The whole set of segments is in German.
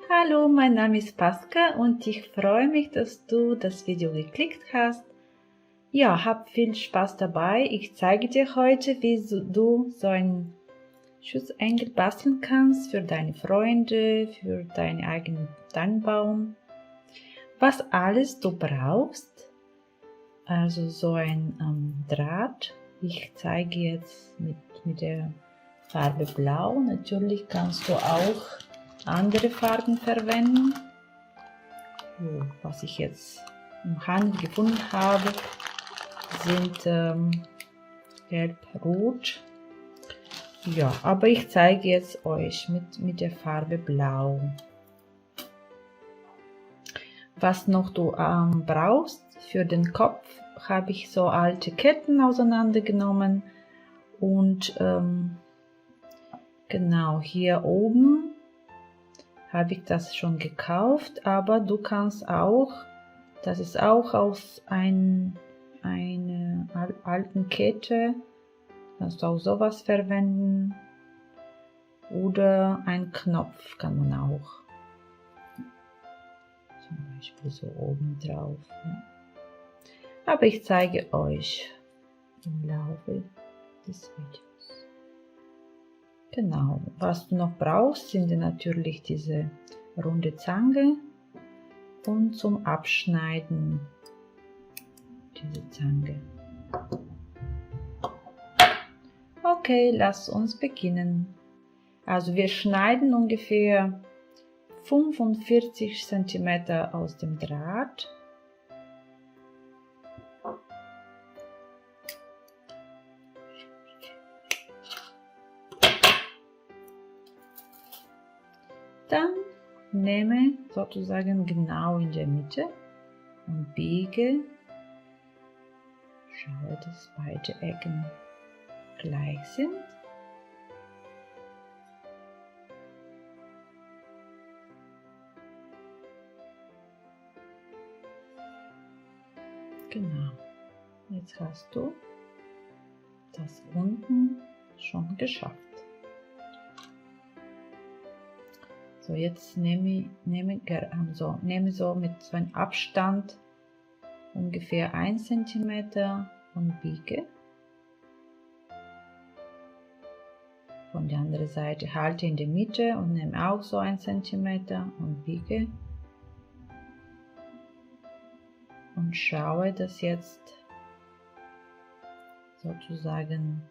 Hallo, mein Name ist Pascal und ich freue mich, dass du das Video geklickt hast. Ja, hab viel Spaß dabei. Ich zeige dir heute, wie du so einen Schutzengel basteln kannst für deine Freunde, für deinen eigenen Tannenbaum. Was alles du brauchst, also so ein Draht. Ich zeige jetzt mit der Farbe Blau. Natürlich kannst du auch andere Farben verwenden. So, was ich jetzt im Handel gefunden habe, sind gelb-rot. Ja, aber ich zeige jetzt euch mit der Farbe Blau. Was noch du brauchst für den Kopf, habe ich so alte Ketten auseinandergenommen und genau hier oben habe ich das schon gekauft, aber du kannst auch, das ist auch aus einer alten Kette, kannst du auch sowas verwenden oder einen Knopf kann man auch, zum Beispiel so oben drauf. Ja. Aber ich zeige euch im Laufe des Videos. Genau, was du noch brauchst, sind natürlich diese runde Zange und zum Abschneiden diese Zange. Okay, lass uns beginnen. Also wir schneiden ungefähr 45 cm aus dem Draht. Dann nehme sozusagen genau in der Mitte und biege. Schaue, dass beide Ecken gleich sind. Genau. Jetzt hast du das unten schon geschafft. So, jetzt nehme so mit so einem Abstand ungefähr 1 cm und biege. Von der anderen Seite halte in der Mitte und nehme auch so 1 cm und biege. Und schaue, dass jetzt sozusagen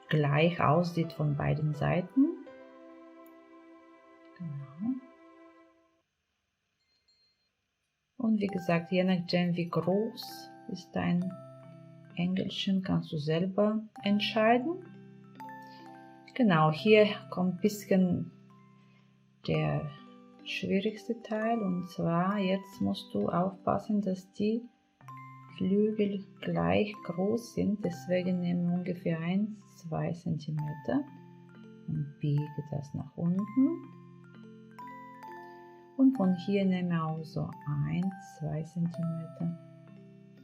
gleich aussieht von beiden Seiten. Genau. Und wie gesagt, je nachdem wie groß ist dein Engelchen, kannst du selber entscheiden. Genau, hier kommt ein bisschen der schwierigste Teil, und zwar jetzt musst du aufpassen, dass die Flügel gleich groß sind, deswegen nehme ungefähr 1-2 cm und biege das nach unten. Und von hier nehme auch so 1-2 cm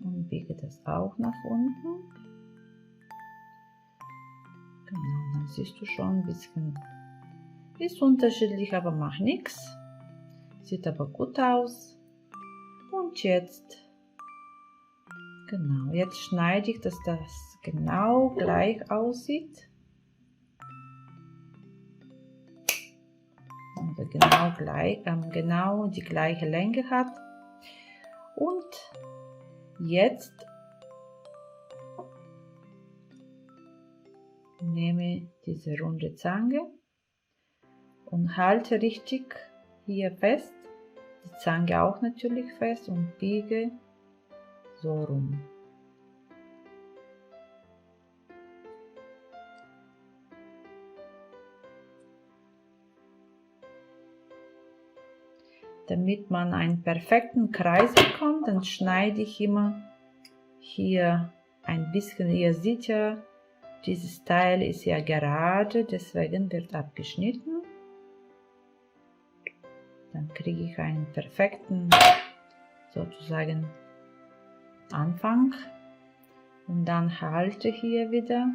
und biege das auch nach unten. Genau, dann siehst du schon ein bisschen, ist unterschiedlich, aber macht nichts. Sieht aber gut aus. Und jetzt, genau, jetzt schneide ich, dass das genau gleich aussieht. Also genau die gleiche Länge hat. Und jetzt nehme diese runde Zange und halte richtig hier fest, die Zange auch natürlich fest, und biege so rum. Damit man einen perfekten Kreis bekommt, dann schneide ich immer hier ein bisschen. Ihr seht ja, dieses Teil ist ja gerade, deswegen wird abgeschnitten. Dann kriege ich einen perfekten sozusagen Anfang und dann halte hier wieder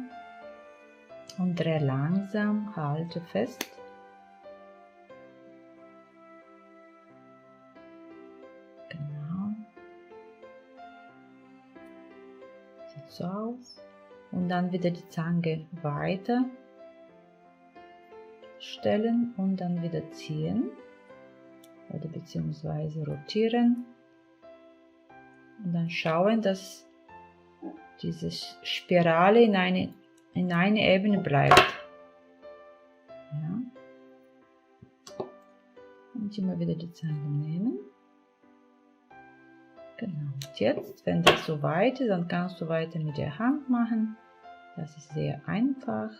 und drehe langsam, halte fest. Genau. Sieht so aus. Und dann wieder die Zange weiter stellen und dann wieder ziehen oder beziehungsweise rotieren und dann schauen, dass diese Spirale in eine Ebene bleibt. Ja. Und immer wieder die Zange nehmen. Genau. Und jetzt, wenn das so weit ist, dann kannst du weiter mit der Hand machen. Das ist sehr einfach.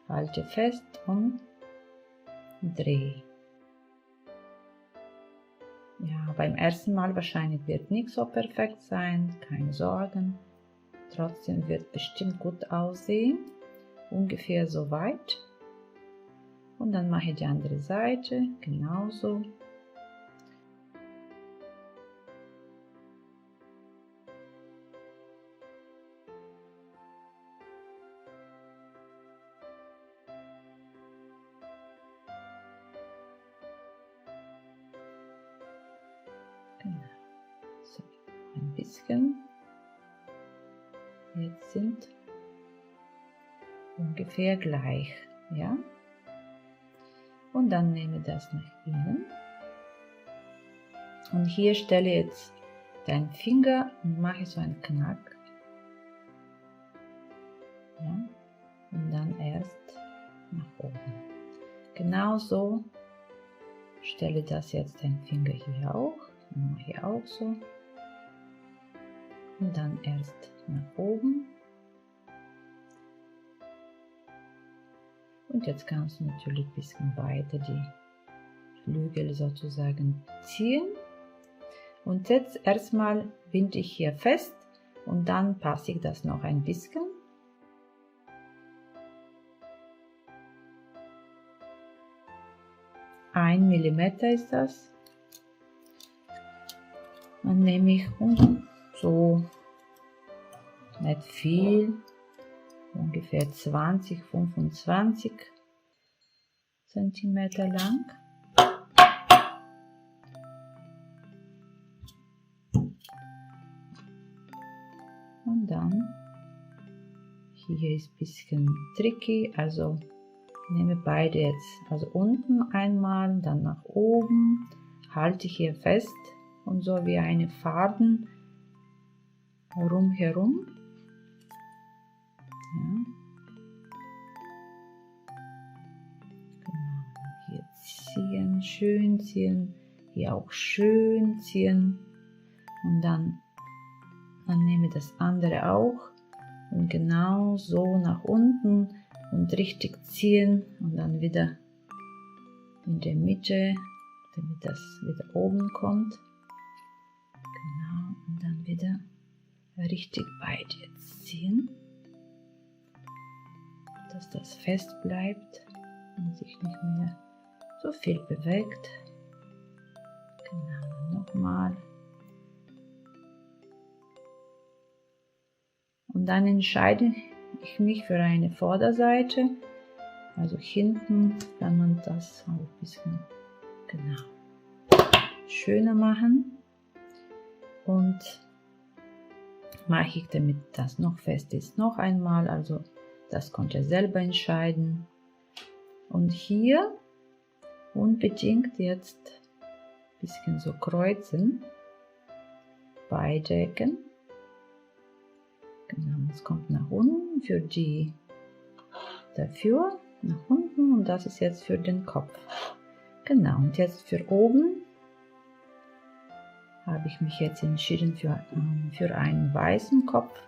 Halte fest und dreh. Ja, beim ersten Mal wahrscheinlich wird nicht so perfekt sein, keine Sorgen. Trotzdem wird bestimmt gut aussehen. Ungefähr so weit. Und dann mache ich die andere Seite genauso. So, ein bisschen. Jetzt sind ungefähr gleich, ja. Und dann nehme das nach innen. Und hier stelle jetzt deinen Finger und mache so einen Knack. Ja. Und dann erst nach oben. Genauso stelle das jetzt dein Finger hier auch. Und mache hier auch so. Und dann erst nach oben. Und jetzt kannst du natürlich ein bisschen weiter die Flügel sozusagen ziehen. Und jetzt erstmal binde ich hier fest und dann passe ich das noch ein bisschen. Ein Millimeter ist das. Dann nehme ich so, nicht viel, ungefähr 20, 25 Zentimeter lang. Und dann, hier ist ein bisschen tricky, also nehme beide jetzt, also unten einmal, dann nach oben, halte hier fest und so wie eine Faden rumherum. Ja. Genau. Hier ziehen, schön ziehen, hier auch schön ziehen und dann nehme das andere auch und genau so nach unten und richtig ziehen und dann wieder in der Mitte, damit das wieder oben kommt. Genau, und dann wieder richtig weit jetzt ziehen, dass das fest bleibt und sich nicht mehr so viel bewegt. Genau, nochmal. Und dann entscheide ich mich für eine Vorderseite, also hinten kann man das auch ein bisschen schöner machen und mache ich, damit das noch fest ist, noch einmal, also das könnt ihr selber entscheiden. Und hier unbedingt jetzt ein bisschen so kreuzen, beide Ecken. Genau, es kommt nach unten für die dafür, nach unten und das ist jetzt für den Kopf. Genau, und jetzt für oben habe ich mich jetzt entschieden für einen weißen Kopf,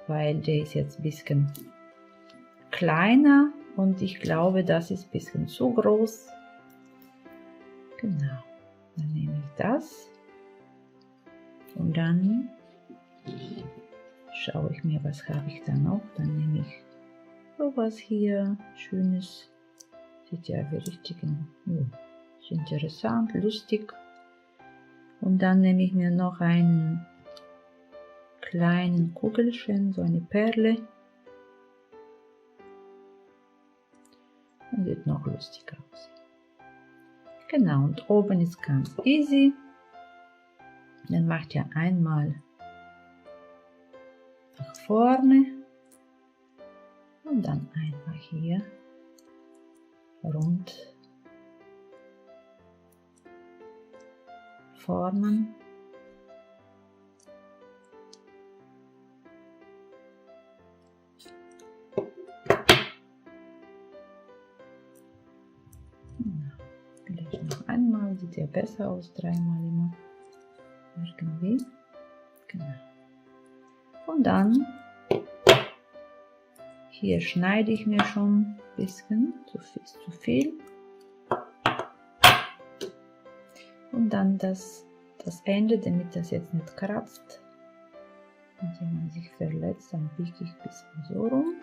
weil der ist jetzt ein bisschen kleiner und ich glaube, das ist ein bisschen zu groß. Genau, dann nehme ich das und dann schaue ich mir, was habe ich da noch. Dann nehme ich sowas hier, schönes, sieht ja wie richtig, ist interessant, lustig. Und dann nehme ich mir noch einen kleinen Kugelchen, so eine Perle. Das sieht noch lustiger aus. Genau, und oben ist ganz easy. Dann macht ihr einmal nach vorne und dann einfach hier rund formen. Vielleicht noch einmal, sieht ja besser aus, dreimal immer. Irgendwie. Genau. Und dann hier schneide ich mir schon ein bisschen, zu viel. Und dann das Ende, damit das jetzt nicht kratzt. Und wenn man sich verletzt, dann biege ich ein bisschen so rum.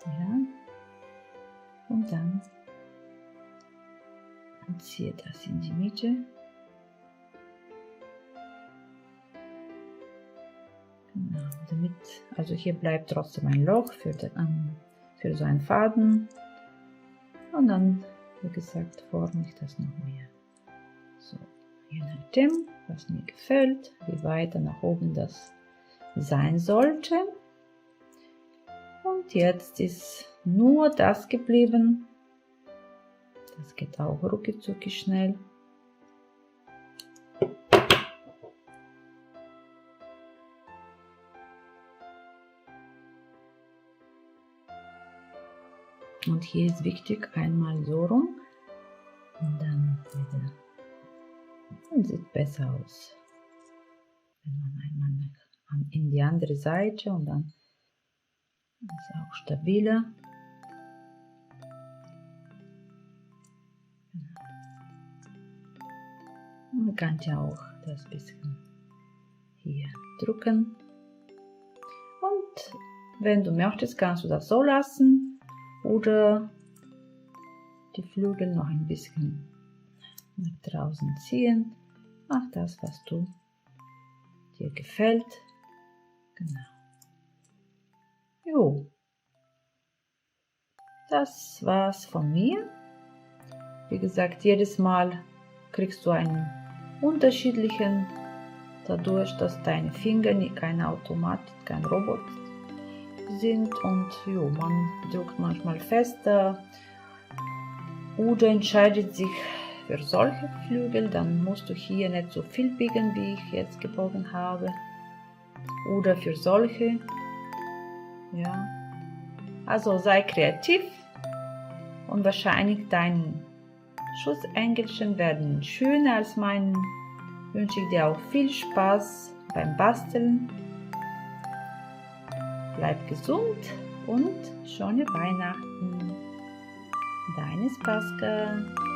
Ja. Und dann ziehe das in die Mitte. Genau, damit, also hier bleibt trotzdem ein Loch für so einen Faden. Und dann, wie gesagt, forme ich das noch mehr. So, je nachdem, was mir gefällt, wie weiter nach oben das sein sollte. Und jetzt ist nur das geblieben. Das geht auch rucki schnell. Und hier ist wichtig, einmal so rum und dann wieder. Und sieht besser aus. Wenn man einmal in die andere Seite und dann ist es auch stabiler. Man kann ja auch das bisschen hier drücken. Und wenn du möchtest, kannst du das so lassen oder die Flügel noch ein bisschen nach draußen ziehen. Mach das, was dir gefällt. Genau. Jo. Das war's von mir. Wie gesagt, jedes Mal kriegst du einen unterschiedlichen, dadurch, dass deine Finger kein Automat, kein Robot sind und jo, man drückt manchmal fester oder entscheidet sich für solche Flügel, dann musst du hier nicht so viel biegen, wie ich jetzt gebogen habe, oder für solche, ja, also sei kreativ und wahrscheinlich deine Schussengelchen werden schöner als meinen. Wünsche ich dir auch viel Spaß beim Basteln. Bleib gesund und schöne Weihnachten. Deine Spaska.